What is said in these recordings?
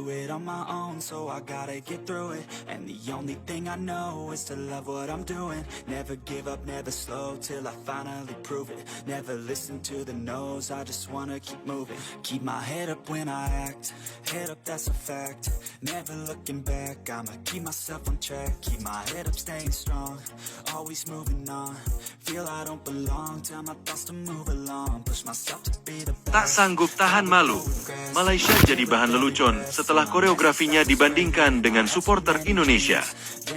do it on my own, so I gotta get through it. And the only thing I know is to love what I'm doing. Never give up, never slow, till I finally prove it. Never listen to the no's, I just wanna keep moving. Keep my head up when I act, head up, that's a fact. Never looking back, I'ma keep myself on track. Keep my head up, staying strong, always moving on. Feel I don't belong, tell my thoughts to move along. Push myself to be the best. Tak sanggup tahan malu, Malaysia jadi bahan lelucon setelah koreografinya dibandingkan dengan supporter Indonesia.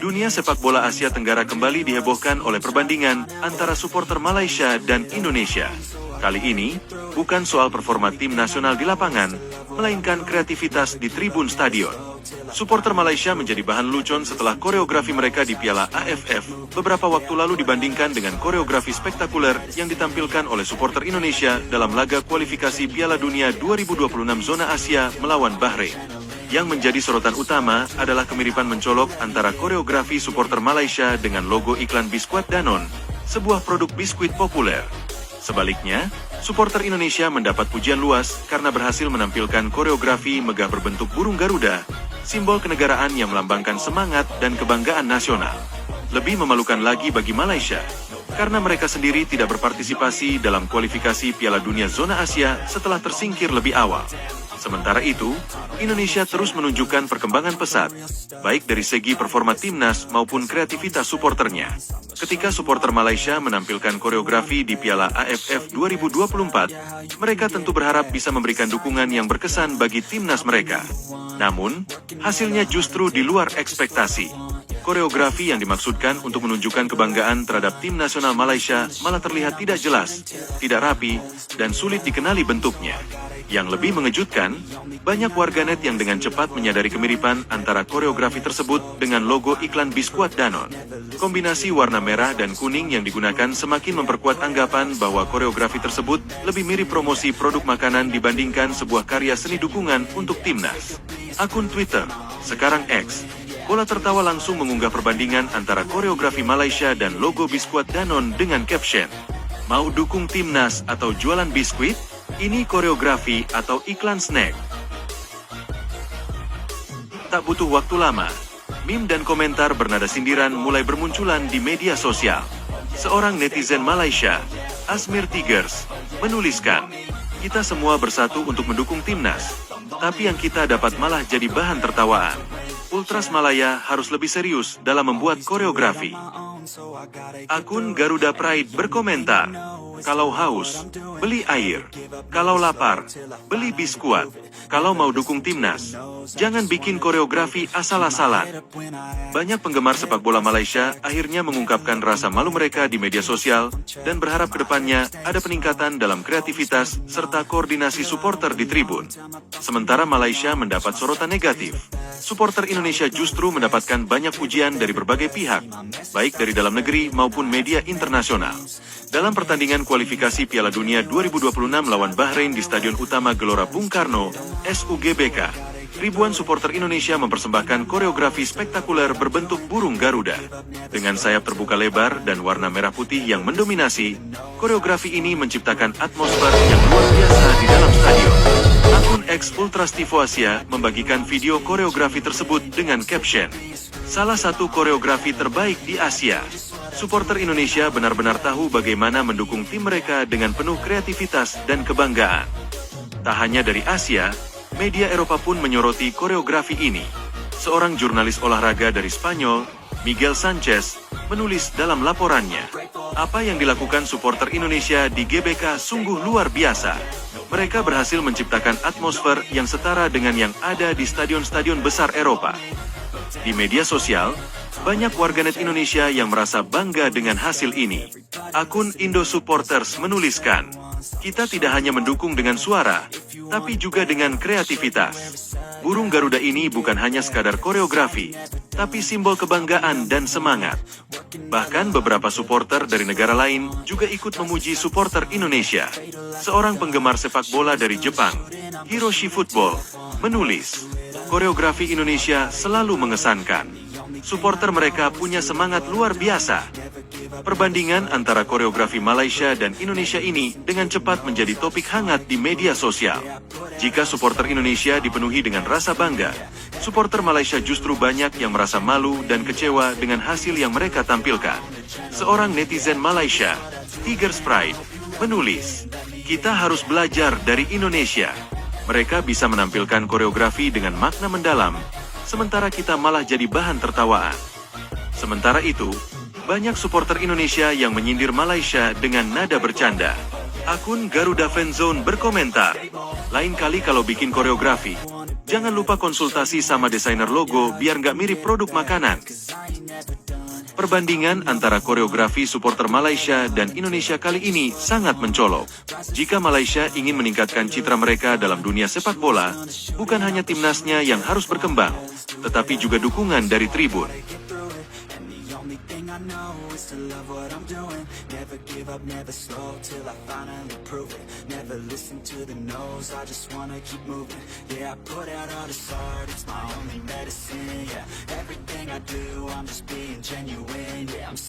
Dunia sepak bola Asia Tenggara kembali dihebohkan oleh perbandingan antara supporter Malaysia dan Indonesia. Kali ini, bukan soal performa tim nasional di lapangan, melainkan kreativitas di tribun stadion. Supporter Malaysia menjadi bahan lelucon setelah koreografi mereka di Piala AFF beberapa waktu lalu dibandingkan dengan koreografi spektakuler yang ditampilkan oleh supporter Indonesia dalam laga kualifikasi Piala Dunia 2026 zona Asia melawan Bahrain. Yang menjadi sorotan utama adalah kemiripan mencolok antara koreografi supporter Malaysia dengan logo iklan biskuit Danone, sebuah produk biskuit populer. Sebaliknya, supporter Indonesia mendapat pujian luas karena berhasil menampilkan koreografi megah berbentuk burung Garuda, simbol kenegaraan yang melambangkan semangat dan kebanggaan nasional. Lebih memalukan lagi bagi Malaysia, karena mereka sendiri tidak berpartisipasi dalam kualifikasi Piala Dunia Zona Asia setelah tersingkir lebih awal. Sementara itu, Indonesia terus menunjukkan perkembangan pesat, baik dari segi performa timnas maupun kreativitas supporternya. Ketika supporter Malaysia menampilkan koreografi di Piala AFF 2024, mereka tentu berharap bisa memberikan dukungan yang berkesan bagi timnas mereka. Namun, hasilnya justru di luar ekspektasi. Koreografi yang dimaksudkan untuk menunjukkan kebanggaan terhadap tim nasional Malaysia malah terlihat tidak jelas, tidak rapi, dan sulit dikenali bentuknya. Yang lebih mengejutkan, banyak warganet yang dengan cepat menyadari kemiripan antara koreografi tersebut dengan logo iklan biskuit Danone. Kombinasi warna merah dan kuning yang digunakan semakin memperkuat anggapan bahwa koreografi tersebut lebih mirip promosi produk makanan dibandingkan sebuah karya seni dukungan untuk timnas. Akun Twitter, sekarang X, Bola Tertawa langsung mengunggah perbandingan antara koreografi Malaysia dan logo biskuit Danone dengan caption, "Mau dukung timnas atau jualan biskuit? Ini koreografi atau iklan snack?" Tak butuh waktu lama, meme dan komentar bernada sindiran mulai bermunculan di media sosial. Seorang netizen Malaysia, Asmir Tigers, menuliskan, "Kita semua bersatu untuk mendukung timnas, tapi yang kita dapat malah jadi bahan tertawaan. Ultras Malaya harus lebih serius dalam membuat koreografi." Akun Garuda Pride berkomentar, "Kalau haus, beli air. Kalau lapar, beli biskuit. Kalau mau dukung timnas, jangan bikin koreografi asal-asalan." Banyak penggemar sepak bola Malaysia akhirnya mengungkapkan rasa malu mereka di media sosial dan berharap kedepannya ada peningkatan dalam kreativitas serta koordinasi supporter di tribun. Sementara Malaysia mendapat sorotan negatif, supporter Indonesia justru mendapatkan banyak pujian dari berbagai pihak, baik dari dalam negeri maupun media internasional. Dalam pertandingan kualifikasi Piala Dunia 2026 lawan Bahrain di Stadion Utama Gelora Bung Karno, SUGBK, ribuan supporter Indonesia mempersembahkan koreografi spektakuler berbentuk burung Garuda. Dengan sayap terbuka lebar dan warna merah putih yang mendominasi, koreografi ini menciptakan atmosfer yang luar biasa di dalam stadion. Akun X Ultras Tivo Asia membagikan video koreografi tersebut dengan caption, "Salah satu koreografi terbaik di Asia." Supporter Indonesia benar-benar tahu bagaimana mendukung tim mereka dengan penuh kreativitas dan kebanggaan. Tak hanya dari Asia, media Eropa pun menyoroti koreografi ini. Seorang jurnalis olahraga dari Spanyol, Miguel Sanchez, menulis dalam laporannya, "Apa yang dilakukan supporter Indonesia di GBK sungguh luar biasa. Mereka berhasil menciptakan atmosfer yang setara dengan yang ada di stadion-stadion besar Eropa." Di media sosial, banyak warganet Indonesia yang merasa bangga dengan hasil ini. Akun Indo Supporters menuliskan, "Kita tidak hanya mendukung dengan suara, tapi juga dengan kreativitas. Burung Garuda ini bukan hanya sekadar koreografi, tapi simbol kebanggaan dan semangat." Bahkan beberapa supporter dari negara lain juga ikut memuji supporter Indonesia. Seorang penggemar sepak bola dari Jepang, Hiroshi Football, menulis, "Koreografi Indonesia selalu mengesankan. Supporter mereka punya semangat luar biasa." Perbandingan antara koreografi Malaysia dan Indonesia ini dengan cepat menjadi topik hangat di media sosial. Jika supporter Indonesia dipenuhi dengan rasa bangga, supporter Malaysia justru banyak yang merasa malu dan kecewa dengan hasil yang mereka tampilkan. Seorang netizen Malaysia, Tigers Pride, menulis, "Kita harus belajar dari Indonesia. Mereka bisa menampilkan koreografi dengan makna mendalam, sementara kita malah jadi bahan tertawaan." Sementara itu, banyak supporter Indonesia yang menyindir Malaysia dengan nada bercanda. Akun Garuda Fanzone berkomentar, "Lain kali kalau bikin koreografi, jangan lupa konsultasi sama desainer logo biar nggak mirip produk makanan." Perbandingan antara koreografi supporter Malaysia dan Indonesia kali ini sangat mencolok. Jika Malaysia ingin meningkatkan citra mereka dalam dunia sepak bola, bukan hanya timnasnya yang harus berkembang, tetapi juga dukungan dari tribun. I know is to love what I'm doing. Never give up, never slow till I finally prove it. Never listen to the no's, I just wanna keep moving. Yeah, I put out all this art, it's my only medicine. Yeah, everything I do, I'm just being genuine. Yeah, I'm